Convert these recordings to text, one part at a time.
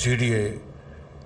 CDA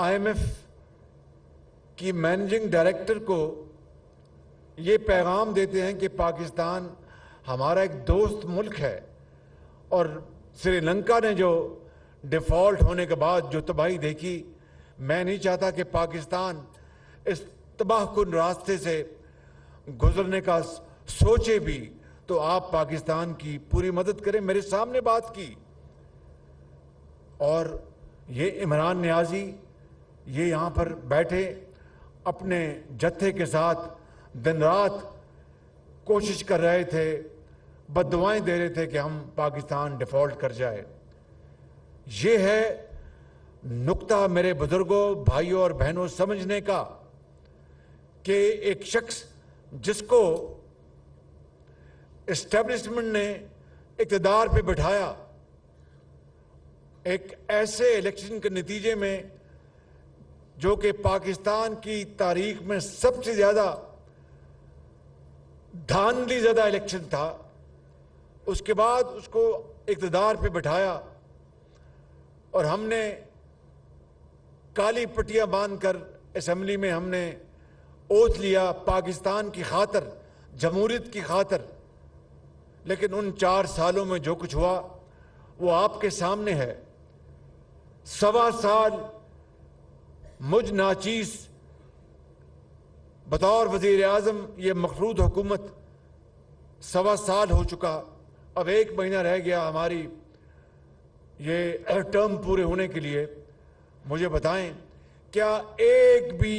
IMF کہ managing director کو یہ پیغام دیتے ہیں کہ پاکستان ہمارا ایک دوست ملک ہے، اور سری لنکا نے جو ڈیفالٹ ہونے کے بعد جو تباہی دیکھی، میں نہیں چاہتا کہ پاکستان اس تباہ کن راستے سے گزرنے کا سوچے بھی، تو آپ پاکستان کی پوری مدد کریں۔ میرے سامنے بات کی، اور یہ عمران نیازی یہ یہاں پر بیٹھے اپنے جتھے کے ساتھ دن رات کوشش کر رہے تھے، بد دعائیں دے رہے تھے کہ ہم پاکستان ڈیفالٹ کر جائے۔ یہ ہے نقطہ میرے بزرگوں، بھائیوں اور بہنوں سمجھنے کا، کہ ایک شخص جس کو اسٹیبلشمنٹ نے اقتدار پہ بٹھایا، ایک ایسے الیکشن کے نتیجے میں جو کہ پاکستان کی تاریخ میں سب سے زیادہ دھاندلی زدہ الیکشن تھا، اس کے بعد اس کو اقتدار پہ بٹھایا، اور ہم نے کالی پٹیاں باندھ کر اسمبلی میں ہم نے اوتھ لیا پاکستان کی خاطر، جمہوریت کی خاطر۔ لیکن ان 4 سالوں میں جو کچھ ہوا وہ آپ کے سامنے ہے۔ 1.25 سال مجھ ناچیز بطور وزیر اعظم یہ مخلوط حکومت 1.25 سال ہو چکا، اب 1 مہینہ رہ گیا ہماری یہ ٹرم پورے ہونے کے لیے۔ مجھے بتائیں، کیا ایک بھی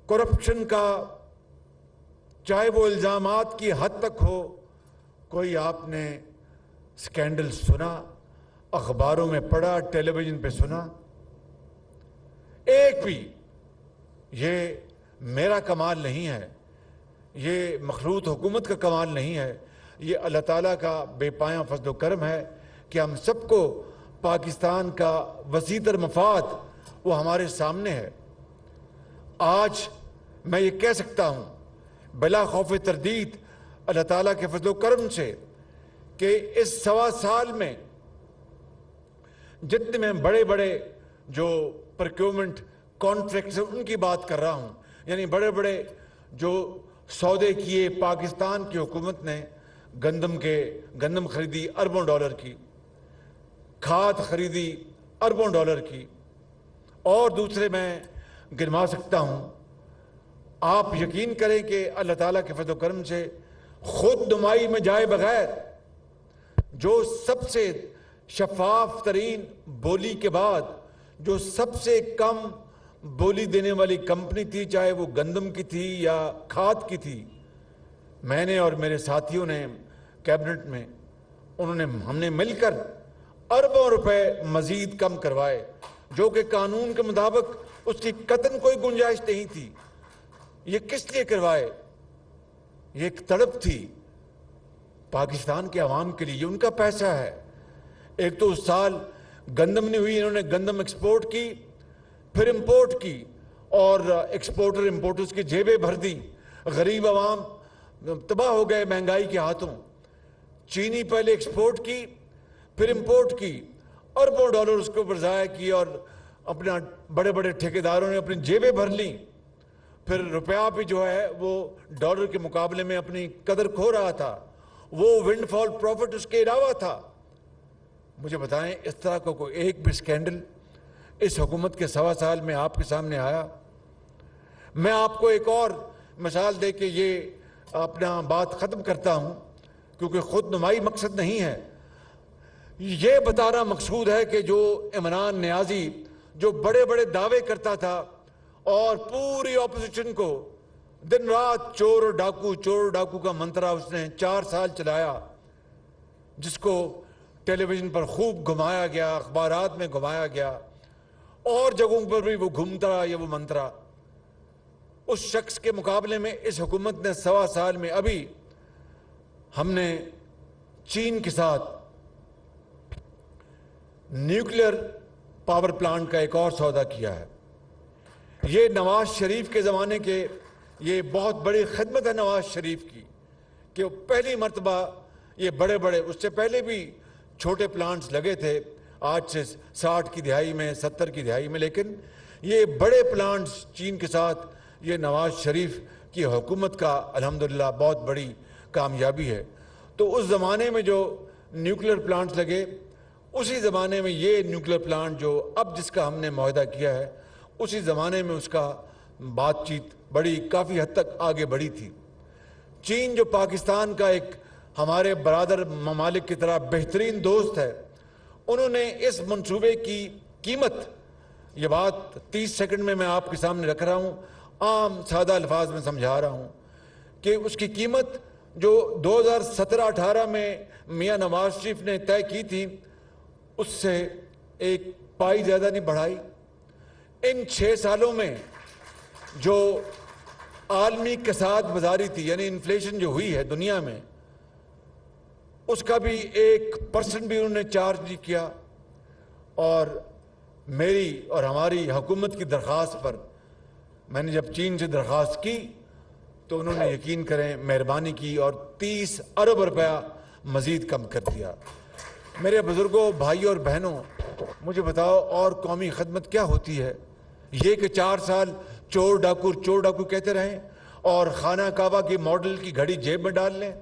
کرپشن کا، چاہے وہ الزامات کی حد تک ہو، کوئی آپ نے سکینڈل سنا، اخباروں میں پڑھا، ٹیلی ویژن پہ سنا؟ ایک بھی۔ یہ میرا کمال نہیں ہے، یہ مخلوط حکومت کا کمال نہیں ہے، یہ اللہ تعالیٰ کا بے پایاں فضل و کرم ہے کہ ہم سب کو پاکستان کا وسیع تر مفاد وہ ہمارے سامنے ہے۔ آج میں یہ کہہ سکتا ہوں بلا خوف تردید اللہ تعالیٰ کے فضل و کرم سے کہ اس 1.25 سال میں جتنے میں بڑے بڑے جو پرکیومنٹ کانٹریکٹس ہیں ان کی بات کر رہا ہوں، یعنی بڑے بڑے جو سودے کیے پاکستان کی حکومت نے، گندم خریدی اربوں ڈالر کی، کھاد خریدی اربوں ڈالر کی، اور دوسرے میں گنوا سکتا ہوں۔ آپ یقین کریں کہ اللہ تعالیٰ کے فضل و کرم سے خود نمائی میں جائے بغیر جو سب سے شفاف ترین بولی کے بعد جو سب سے کم بولی دینے والی کمپنی تھی، چاہے وہ گندم کی تھی یا کھاد کی تھی، میں نے اور میرے ساتھیوں نے کیبنٹ میں ہم نے مل کر اربوں روپے مزید کم کروائے، جو کہ قانون کے مطابق اس کی قطعاً کوئی گنجائش نہیں تھی۔ یہ کس لیے کروائے؟ یہ ایک تڑپ تھی پاکستان کے عوام کے لیے، یہ ان کا پیسہ ہے۔ ایک تو اس سال گندم نہیں ہوئی، انہوں نے گندم ایکسپورٹ کی، پھر امپورٹ کی، اور ایکسپورٹر امپورٹرز کی جیبیں بھر دی، غریب عوام تباہ ہو گئے مہنگائی کے ہاتھوں۔ چینی پہلے ایکسپورٹ کی، پھر امپورٹ کی، اربوں ڈالر اس کے اوپر ضائع کی، اور اپنا بڑے بڑے ٹھیکیداروں نے اپنی جیبیں بھر لیں۔ پھر روپیہ بھی جو ہے وہ ڈالر کے مقابلے میں اپنی قدر کھو رہا تھا، وہ ونڈ فال پروفٹ اس کے علاوہ تھا۔ مجھے بتائیں، اس طرح کا کوئی ایک بھی سکینڈل اس حکومت کے 1.25 سال میں آپ کے سامنے آیا؟ میں آپ کو ایک اور مثال دے کے یہ اپنا بات ختم کرتا ہوں، کیونکہ خود نمائی مقصد نہیں ہے، یہ بتانا مقصود ہے کہ جو عمران نیازی جو بڑے بڑے دعوے کرتا تھا اور پوری اپوزیشن کو دن رات چور اور ڈاکو کا منترا اس نے 4 سال چلایا، جس کو ٹیلی ویژن پر خوب گھمایا گیا، اخبارات میں گھمایا گیا، اور جگہوں پر بھی وہ گھومتا رہا یہ وہ منترا، اس شخص کے مقابلے میں اس حکومت نے 1.25 سال میں ابھی ہم نے چین کے ساتھ نیوکلیر پاور پلانٹ کا ایک اور سودا کیا ہے۔ یہ نواز شریف کے زمانے کے یہ بہت بڑی خدمت ہے نواز شریف کی کہ پہلی مرتبہ یہ بڑے بڑے، اس سے پہلے بھی چھوٹے پلانٹس لگے تھے آج سے 60 کی دہائی میں 70 کی دہائی میں، لیکن یہ بڑے پلانٹس چین کے ساتھ یہ نواز شریف کی حکومت کا الحمدللہ بہت بڑی کامیابی ہے۔ تو اس زمانے میں جو نیوکلیر پلانٹس لگے، اسی زمانے میں یہ نیوکلیر پلانٹ جو اب جس کا ہم نے معاہدہ کیا ہے، اسی زمانے میں اس کا بات چیت بڑی کافی حد تک آگے بڑھی تھی۔ چین جو پاکستان کا ایک ہمارے برادر ممالک کی طرح بہترین دوست ہے، انہوں نے اس منصوبے کی قیمت، یہ بات 30 سیکنڈ میں آپ کے سامنے رکھ رہا ہوں، عام سادہ الفاظ میں سمجھا رہا ہوں کہ اس کی قیمت جو 2017-18 میں میاں نواز شریف نے طے کی تھی، اس سے ایک پائی زیادہ نہیں بڑھائی۔ ان 6 سالوں میں جو عالمی کساد بازاری تھی، یعنی انفلیشن جو ہوئی ہے دنیا میں، اس کا بھی 1% بھی انہوں نے چارج نہیں کیا۔ اور میری اور ہماری حکومت کی درخواست پر میں نے جب چین سے درخواست کی تو انہوں نے یقین کریں مہربانی کی اور 30 ارب روپیہ مزید کم کر دیا۔ میرے بزرگوں، بھائیوں اور بہنوں، مجھے بتاؤ اور قومی خدمت کیا ہوتی ہے؟ یہ کہ 4 سال چور ڈاکو کہتے رہیں اور خانہ کعبہ کی ماڈل کی گھڑی جیب میں ڈال لیں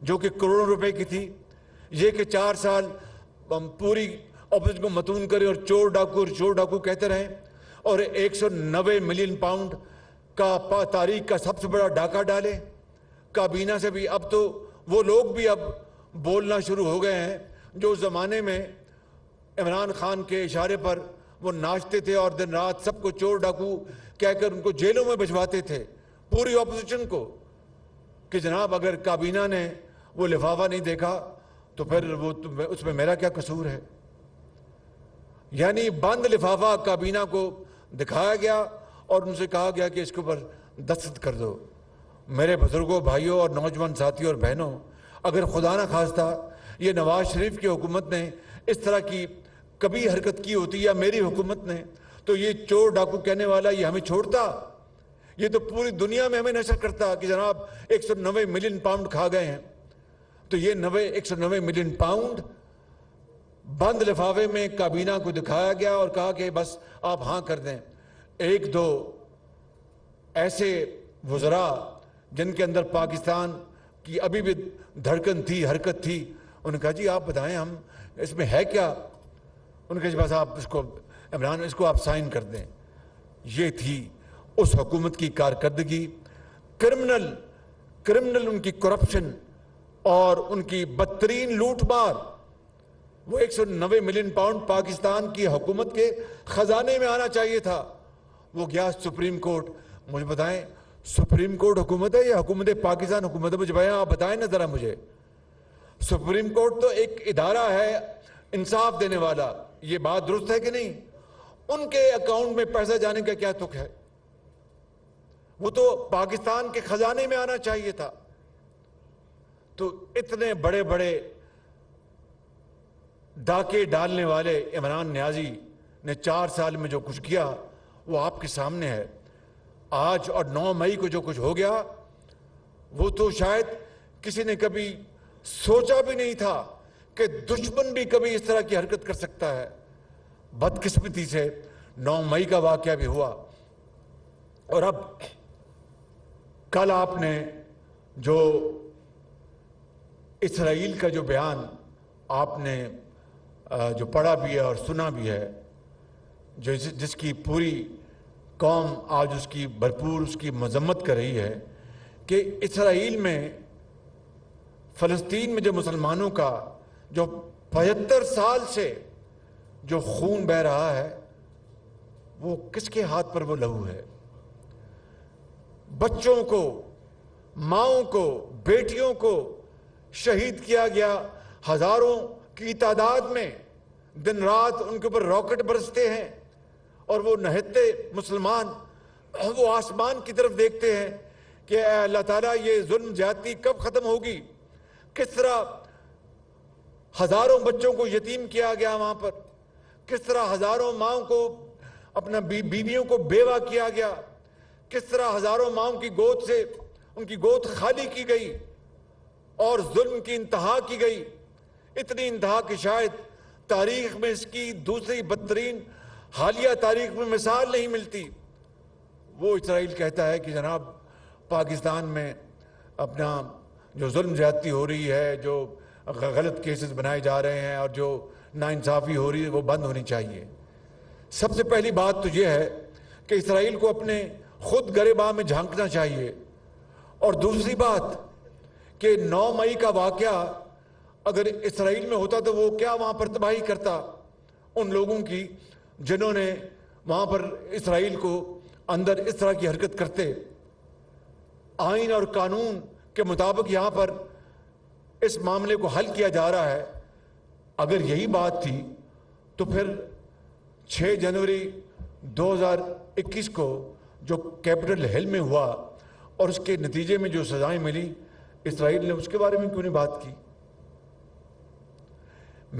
جو کہ کروڑوں روپے کی تھی؟ یہ کہ 4 سال ہم پوری اپوزیشن کو متون کریں اور چور ڈاکو کہتے رہیں اور 190 ملین پاؤنڈ کا تاریخ کا سب سے بڑا ڈاکہ ڈالیں؟ کابینہ سے بھی اب تو وہ لوگ بھی اب بولنا شروع ہو گئے ہیں جو اس زمانے میں عمران خان کے اشارے پر وہ ناچتے تھے اور دن رات سب کو چور ڈاکو کہہ کر ان کو جیلوں میں بھجواتے تھے، پوری اپوزیشن کو، کہ جناب اگر کابینہ نے وہ لفافہ نہیں دیکھا تو پھر اس میں میرا کیا قصور ہے؟ یعنی بند لفافہ کابینہ کو دکھایا گیا اور ان سے کہا گیا کہ اس کے اوپر دستخط کر دو۔ میرے بزرگوں، بھائیوں اور نوجوان ساتھیوں اور بہنوں، اگر خدا نہ خواستہ یہ نواز شریف کی حکومت نے اس طرح کی کبھی حرکت کی ہوتی یا میری حکومت نے، تو یہ چور ڈاکو کہنے والا یہ ہمیں چھوڑتا؟ یہ تو پوری دنیا میں ہمیں نشر کرتا کہ جناب 190 ملین پاؤنڈ کھا گئے ہیں۔ تو یہ 190 ملین پاؤنڈ بند لفافے میں کابینہ کو دکھایا گیا اور کہا کہ بس آپ ہاں کر دیں۔ 1-2 ایسے وزراء جن کے اندر پاکستان کی ابھی بھی دھڑکن تھی، حرکت تھی، انہوں نے کہا جی آپ بتائیں ہم اس میں ہے کیا؟ انہوں نے کہا جی بس آپ اس کو آپ سائن کر دیں۔ یہ تھی اس حکومت کی کارکردگی۔ کرمنل ان کی کرپشن اور ان کی بدترین لوٹ مار۔ وہ 190 ملین پاؤنڈ پاکستان کی حکومت کے خزانے میں آنا چاہیے تھا، وہ گیا سپریم کورٹ۔ مجھے بتائیں سپریم کورٹ حکومت ہے یا حکومت پاکستان حکومت ہے؟ مجھے بھائی آپ بتائیں نا ذرا مجھے۔ سپریم کورٹ تو ایک ادارہ ہے انصاف دینے والا، یہ بات درست ہے کہ نہیں؟ ان کے اکاؤنٹ میں پیسہ جانے کا کیا تک ہے؟ وہ تو پاکستان کے خزانے میں آنا چاہیے تھا۔ تو اتنے بڑے بڑے ڈاکے ڈالنے والے عمران نیازی نے 4 سال میں جو کچھ کیا وہ آپ کے سامنے ہے۔ آج اور 9 مئی کو جو کچھ ہو گیا وہ تو شاید کسی نے کبھی سوچا بھی نہیں تھا کہ دشمن بھی کبھی اس طرح کی حرکت کر سکتا ہے۔ بدقسمتی سے 9 مئی کا واقعہ بھی ہوا۔ اور اب کل آپ نے جو اسرائیل کا جو بیان آپ نے جو پڑھا بھی ہے اور سنا بھی ہے، جس کی پوری قوم آج اس کی بھرپور اس کی مذمت کر رہی ہے کہ اسرائیل میں فلسطین میں جو مسلمانوں کا جو 75 سال سے جو خون بہہ رہا ہے وہ کس کے ہاتھ پر وہ لہو ہے؟ بچوں کو، ماؤں کو، بیٹیوں کو شہید کیا گیا، ہزاروں کی تعداد میں دن رات ان کے اوپر راکٹ برستے ہیں اور وہ نہتے مسلمان وہ آسمان کی طرف دیکھتے ہیں کہ اے اللہ تعالیٰ یہ ظلم زیادتی کب ختم ہوگی؟ کس طرح ہزاروں بچوں کو یتیم کیا گیا وہاں پر، کس طرح ہزاروں ماؤں کو اپنا بیویوں کو بیوہ کیا گیا، کس طرح ہزاروں ماؤں کی گود سے ان کی گود خالی کی گئی اور ظلم کی انتہا کی گئی، اتنی انتہا کہ شاید تاریخ میں اس کی دوسری بدترین حالیہ تاریخ میں مثال نہیں ملتی. وہ اسرائیل کہتا ہے کہ جناب پاکستان میں اپنا جو ظلم زیادتی ہو رہی ہے، جو غلط کیسز بنائے جا رہے ہیں اور جو ناانصافی ہو رہی ہے وہ بند ہونی چاہیے. سب سے پہلی بات تو یہ ہے کہ اسرائیل کو اپنے خود گریباں میں جھانکنا چاہیے. اور دوسری بات کہ 9 مئی کا واقعہ اگر اسرائیل میں ہوتا تو وہ کیا وہاں پر تباہی کرتا ان لوگوں کی جنہوں نے وہاں پر اسرائیل کو اندر اس طرح کی حرکت کرتے. آئین اور قانون کے مطابق یہاں پر اس معاملے کو حل کیا جا رہا ہے. اگر یہی بات تھی تو پھر 6 جنوری 2021 کو جو کیپٹل ہل میں ہوا اور اس کے نتیجے میں جو سزائیں ملی، اسرائیل نے اس کے بارے میں کیوں نہیں بات کی؟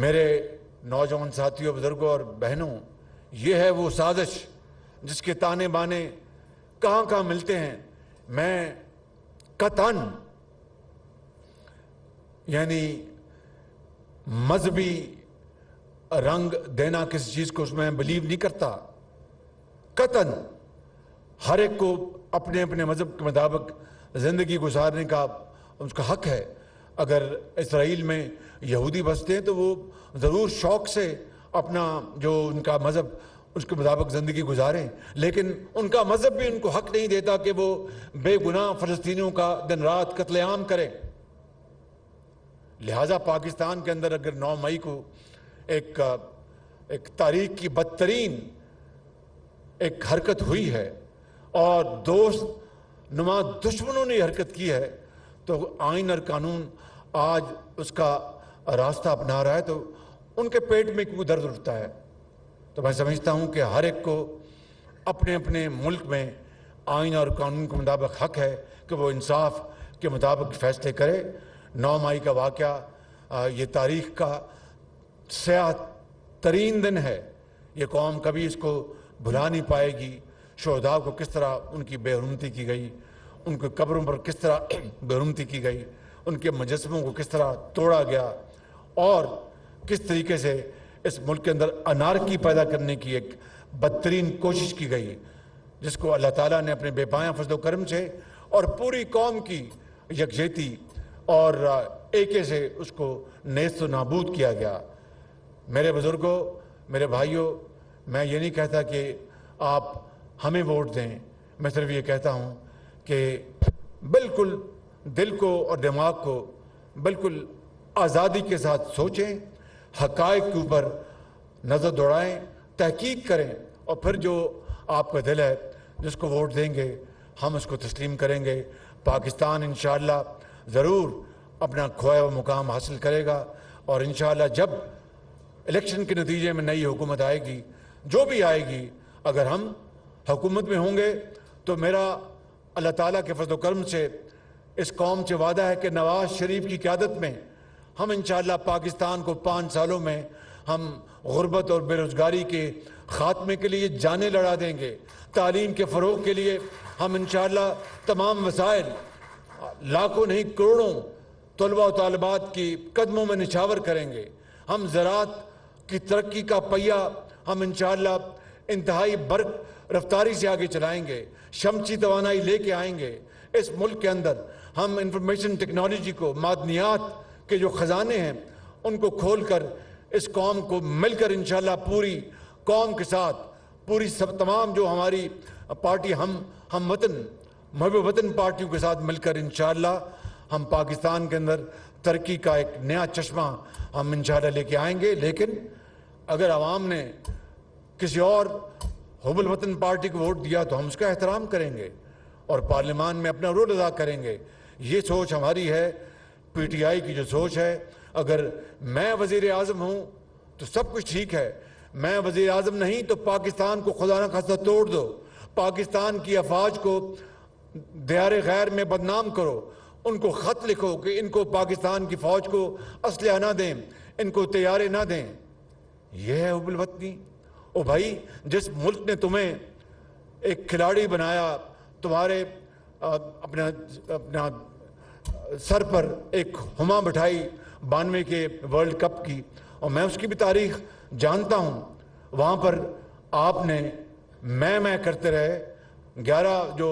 میرے نوجوان ساتھیوں، بزرگوں اور بہنوں، یہ ہے وہ سازش جس کے تانے بانے کہاں کہاں ملتے ہیں. میں قطعاً یعنی مذہبی رنگ دینا کسی چیز کو اس میں بلیو نہیں کرتا. قطعاً ہر ایک کو اپنے اپنے مذہب کے مطابق زندگی گزارنے کا اس کا حق ہے. اگر اسرائیل میں یہودی بستے ہیں تو وہ ضرور شوق سے اپنا جو ان کا مذہب اس کے مطابق زندگی گزاریں، لیکن ان کا مذہب بھی ان کو حق نہیں دیتا کہ وہ بے گناہ فلسطینیوں کا دن رات قتل عام کریں. لہٰذا پاکستان کے اندر اگر 9 مئی کو ایک تاریخ کی بدترین ایک حرکت ہوئی ہے اور دوست نما دشمنوں نے حرکت کی ہے تو آئین اور قانون آج اس کا راستہ اپنا رہا ہے تو ان کے پیٹ میں کیوں درد اٹھتا ہے. تو میں سمجھتا ہوں کہ ہر ایک کو اپنے اپنے ملک میں آئین اور قانون کے مطابق حق ہے کہ وہ انصاف کے مطابق فیصلے کرے. 9 مئی کا واقعہ یہ تاریخ کا سیاہ ترین دن ہے. یہ قوم کبھی اس کو بھلا نہیں پائے گی. شہداء کو کس طرح ان کی بے حرمتی کی گئی، ان کے قبروں پر کس طرح بے حرمتی کی گئی، ان کے مجسموں کو کس طرح توڑا گیا اور کس طریقے سے اس ملک کے اندر انارکی پیدا کرنے کی ایک بدترین کوشش کی گئی، جس کو اللہ تعالیٰ نے اپنے بے پایاں فضل و کرم سے اور پوری قوم کی یکجہتی اور ایکے سے اس کو نیست و نابود کیا گیا. میرے بزرگوں، میرے بھائیوں، میں یہ نہیں کہتا کہ آپ ہمیں ووٹ دیں. میں صرف یہ کہتا ہوں کہ بالکل دل کو اور دماغ کو بالکل آزادی کے ساتھ سوچیں، حقائق کے اوپر نظر دوڑائیں، تحقیق کریں اور پھر جو آپ کا دل ہے جس کو ووٹ دیں گے ہم اس کو تسلیم کریں گے. پاکستان انشاءاللہ ضرور اپنا کھویا ہوا مقام حاصل کرے گا اور انشاءاللہ جب الیکشن کے نتیجے میں نئی حکومت آئے گی، جو بھی آئے گی، اگر ہم حکومت میں ہوں گے تو میرا اللہ تعالیٰ کے فضل و کرم سے اس قوم سے وعدہ ہے کہ نواز شریف کی قیادت میں ہم انشاءاللہ پاکستان کو 5 سالوں میں ہم غربت اور بے روزگاری کے خاتمے کے لیے جانیں لڑا دیں گے. تعلیم کے فروغ کے لیے ہم انشاءاللہ تمام وسائل، لاکھوں نہیں کروڑوں طلباء و طالبات کی قدموں میں نچھاور کریں گے. ہم زراعت کی ترقی کا پہیہ ہم انشاءاللہ انتہائی برق رفتاری سے آگے چلائیں گے. شمسی توانائی لے کے آئیں گے اس ملک کے اندر. ہم انفارمیشن ٹیکنالوجی کو، معدنیات کے جو خزانے ہیں ان کو کھول کر اس قوم کو مل کر انشاءاللہ پوری قوم کے ساتھ، پوری تمام جو ہماری پارٹی ہم وطن محب وطن پارٹیوں کے ساتھ مل کر انشاءاللہ ہم پاکستان کے اندر ترقی کا ایک نیا چشمہ ہم انشاءاللہ لے کے آئیں گے. لیکن اگر عوام نے کسی اور حب الوطن پارٹی کو ووٹ دیا تو ہم اس کا احترام کریں گے اور پارلیمان میں اپنا رول ادا کریں گے. یہ سوچ ہماری ہے، پی ٹی آئی کی جو سوچ ہے. اگر میں وزیر اعظم ہوں تو سب کچھ ٹھیک ہے، میں وزیر اعظم نہیں تو پاکستان کو خدا نہ خواستہ توڑ دو، پاکستان کی افواج کو دیار غیر میں بدنام کرو، ان کو خط لکھو کہ ان کو پاکستان کی فوج کو اسلحہ نہ دیں، ان کو طیارے نہ دیں. یہ ہے حب الوطنی. او بھائی، جس ملک نے تمہیں ایک کھلاڑی بنایا، تمہارے اپنا سر پر ایک ہما بٹھائی 92 کے ورلڈ کپ کی، اور میں اس کی بھی تاریخ جانتا ہوں. وہاں پر آپ نے میں کرتے رہے, 11 جو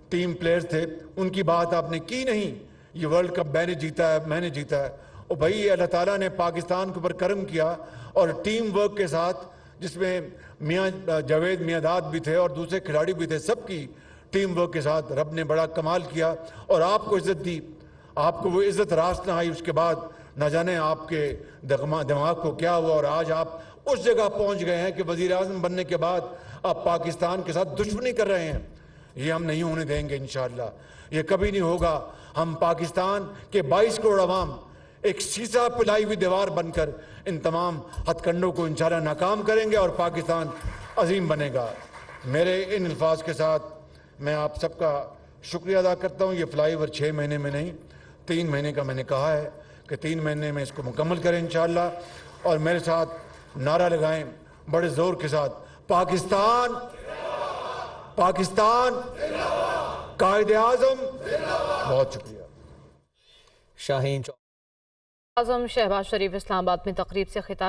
ٹیم پلیئرز تھے ان کی بات آپ نے کی نہیں. یہ ورلڈ کپ میں نے جیتا ہے, میں نے جیتا ہے. اور بھائی اللہ تعالیٰ نے پاکستان کے اوپر کرم کیا اور ٹیم ورک کے ساتھ, جس میں میاں جاوید میاں داد بھی تھے اور دوسرے کھلاڑی بھی تھے, سب کی ٹیم ورک کے ساتھ رب نے بڑا کمال کیا اور آپ کو عزت دی. آپ کو وہ عزت راست نہ آئی, اس کے بعد نہ جانے آپ کے دماغ کو کیا ہوا اور آج آپ اس جگہ پہنچ گئے ہیں کہ وزیر اعظم بننے کے بعد آپ پاکستان کے ساتھ دشمنی کر رہے ہیں. یہ ہم نہیں ہونے دیں گے انشاءاللہ, یہ کبھی نہیں ہوگا. ہم پاکستان کے 22 کروڑ عوام ایک سیسا پلائی ہوئی دیوار بن کر ان تمام ہتھ کنڈوں کو انشاءاللہ ناکام کریں گے اور پاکستان عظیم بنے گا. میرے ان الفاظ کے ساتھ میں آپ سب کا شکریہ ادا کرتا ہوں. یہ فلائی اوور 6 مہینے میں نہیں, 3 مہینے کا میں نے کہا ہے کہ 3 مہینے میں اس کو مکمل کریں انشاءاللہ. اور میرے ساتھ نعرہ لگائیں بڑے زور کے ساتھ, پاکستان, پاکستان, قائد اعظم. بہت شکریہ. شاہین اعظم شہباز شریف اسلام آباد میں تقریب سے خطاب